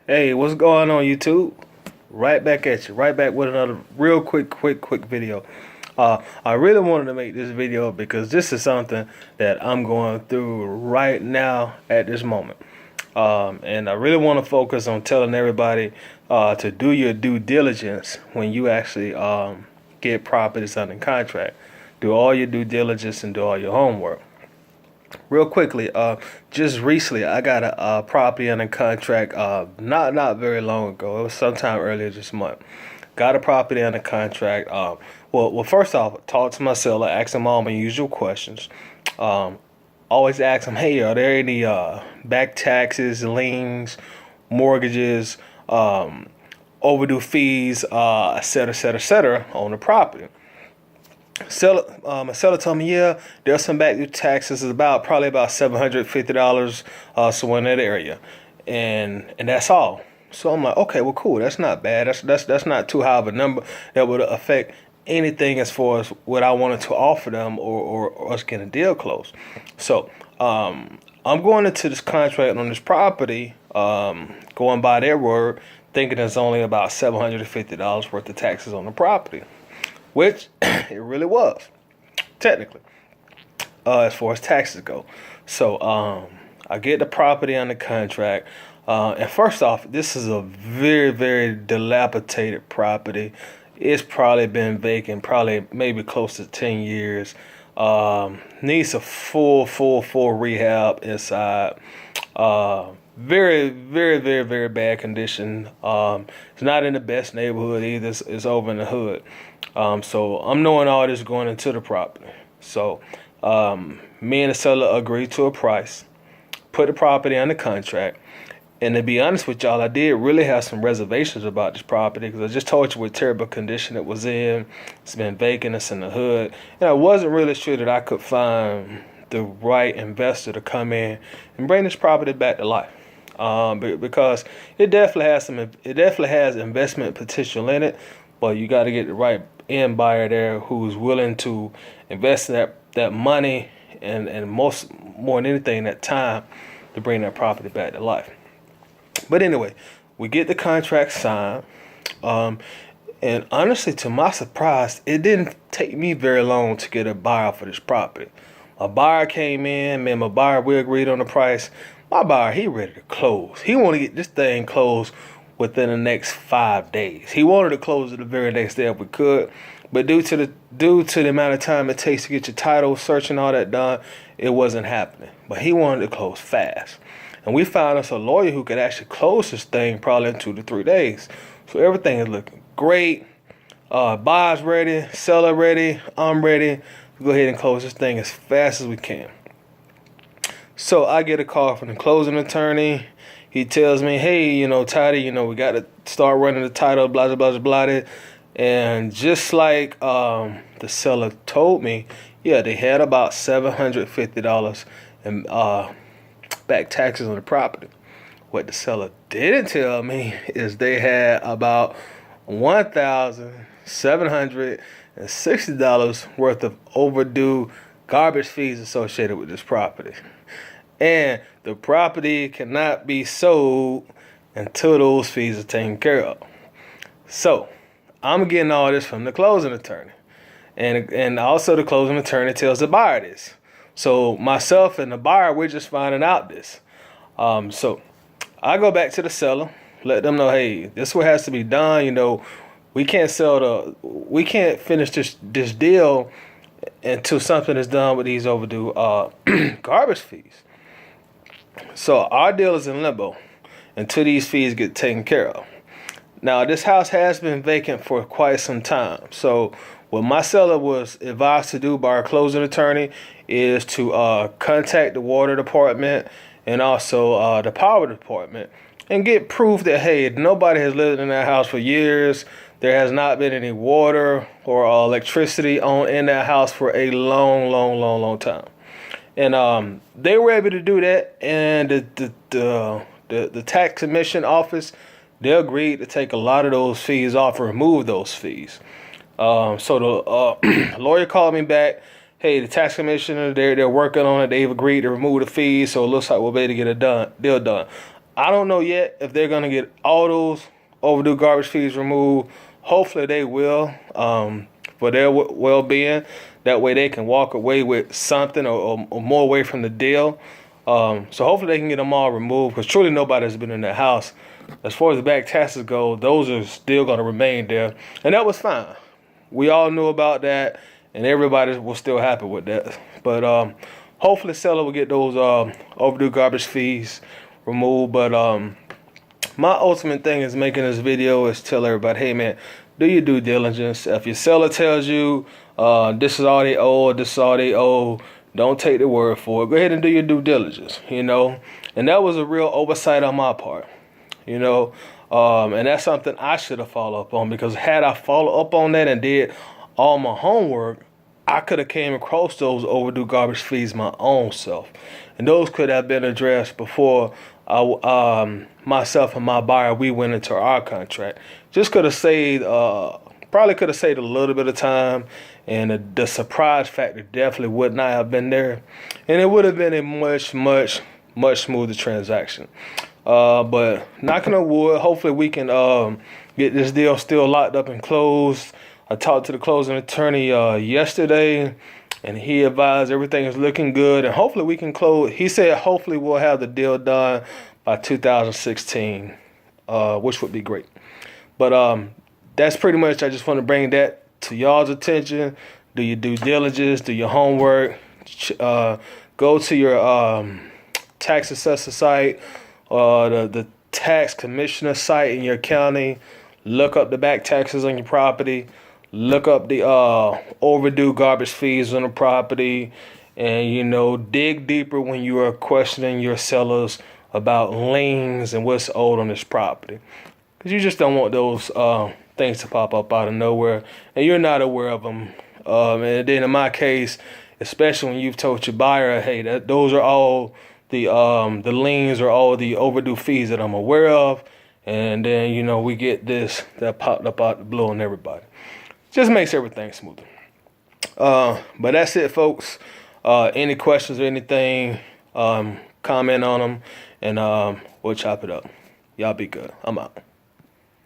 Hey, what's going on, YouTube? Right back at you. Right back with another real quick video. I really wanted to make this video because this is something that I'm going through right now at this moment. And I really want to focus on telling everybody to do your due diligence when you actually get properties under contract. Do all your due diligence and do all your homework. Real quickly, just recently I got a property under contract. Not very long ago. It was sometime earlier this month. Got a property under contract. Well, first off, talk to my seller, ask them all my usual questions. Always ask them, hey, are there any back taxes, liens, mortgages, overdue fees, et cetera, on the property. My seller told me, yeah, there's some back due taxes. It's probably about $750, so in that area, and that's all. So I'm like, okay, well, cool. That's not bad. That's not too high of a number that would affect anything as far as what I wanted to offer them or us getting a deal closed. So I'm going into this contract on this property, going by their word, thinking it's only about $750 worth of taxes on the property. Which it really was, technically, as far as taxes go. So I get the property under contract. And first off, this is a very dilapidated property. It's probably been vacant, probably maybe close to 10 years. Needs a full rehab inside. Very bad condition. It's not in the best neighborhood either. It's over in the hood. So I'm knowing all this going into the property. So me and the seller agreed to a price, put the property under contract. And to be honest with y'all, I did really have some reservations about this property because I just told you what terrible condition it was in. It's been vacant, it's in the hood. And I wasn't really sure that I could find the right investor to come in and bring this property back to life. Because it definitely has investment potential in it, but you got to get the right end buyer there who's willing to invest that money and more than anything that time to bring that property back to life. But anyway, we get the contract signed, and honestly, to my surprise, it didn't take me very long to get a buyer for this property. A buyer came in, me and my buyer, we agreed on the price. My buyer, he ready to close. He want to get this thing closed within the next 5 days. He wanted to close it the very next day if we could, but due to the amount of time it takes to get your title search and all that done, it wasn't happening. But he wanted to close fast. And we found us a lawyer who could actually close this thing probably in 2 to 3 days. So everything is looking great. Buyer's ready, seller ready, I'm ready. Go ahead and close this thing as fast as we can. So I get a call from the closing attorney. He tells me, hey, Toddy, we got to start running the title, blah, blah, blah, blah. And just like the seller told me, yeah, they had about $750 in back taxes on the property. What the seller didn't tell me is they had about $1,760 worth of overdue garbage fees associated with this property. And the property cannot be sold until those fees are taken care of. So I'm getting all this from the closing attorney. And also the closing attorney tells the buyer this. So myself and the buyer, we're just finding out this. So I go back to the seller, let them know, hey, this is what has to be done. We can't finish this deal until something is done with these overdue garbage fees. So our deal is in limbo until these fees get taken care of. Now, this house has been vacant for quite some time. So what my seller was advised to do by our closing attorney is to contact the water department and also the power department and get proof that, hey, nobody has lived in that house for years. There has not been any water or electricity in that house for a long time. And they were able to do that, and the tax commission office, they agreed to take a lot of those fees off and remove those fees. So the lawyer called me back. Hey, the tax commissioner, they're working on it. They've agreed to remove the fees, so it looks like we'll be able to get a deal done. I don't know yet if they're gonna get all those overdue garbage fees removed. Hopefully they will, for their well-being. That way they can walk away with something or more away from the deal. So hopefully they can get them all removed, because truly nobody's been in that house. As far as the back taxes go, those are still going to remain there. And that was fine. We all knew about that, and everybody was still happy with that. But hopefully seller will get those overdue garbage fees removed. But my ultimate thing is making this video is tell everybody, hey man, do your due diligence. If your seller tells you this is all they owe, this is all they owe, don't take the word for it. Go ahead and do your due diligence, you know. And that was a real oversight on my part, you know. And that's something I should have followed up on, because had I followed up on that and did all my homework, I could have came across those overdue garbage fees my own self. And those could have been addressed before myself and my buyer, we went into our contract. Just could have saved, probably could have saved a little bit of time, and the surprise factor definitely would not have been there. And it would have been a much smoother transaction. But knocking on wood, hopefully we can get this deal still locked up and closed. I talked to the closing attorney yesterday, and he advised everything is looking good, and hopefully we can close. He said hopefully we'll have the deal done by 2016, which would be great. But that's pretty much, I just want to bring that to y'all's attention. Do your due diligence, do your homework, go to your tax assessor site, the tax commissioner site in your county, look up the back taxes on your property, look up the overdue garbage fees on the property, and, you know, dig deeper when you are questioning your sellers about liens and what's owed on this property. Because you just don't want those things to pop up out of nowhere, and you're not aware of them. And then in my case, especially when you've told your buyer, hey, those are all the liens or all the overdue fees that I'm aware of, and then, you know, we get this that popped up out the blue on everybody. Just makes everything smoother. But that's it, folks. Any questions or anything, comment on them, and we'll chop it up. Y'all be good. I'm out.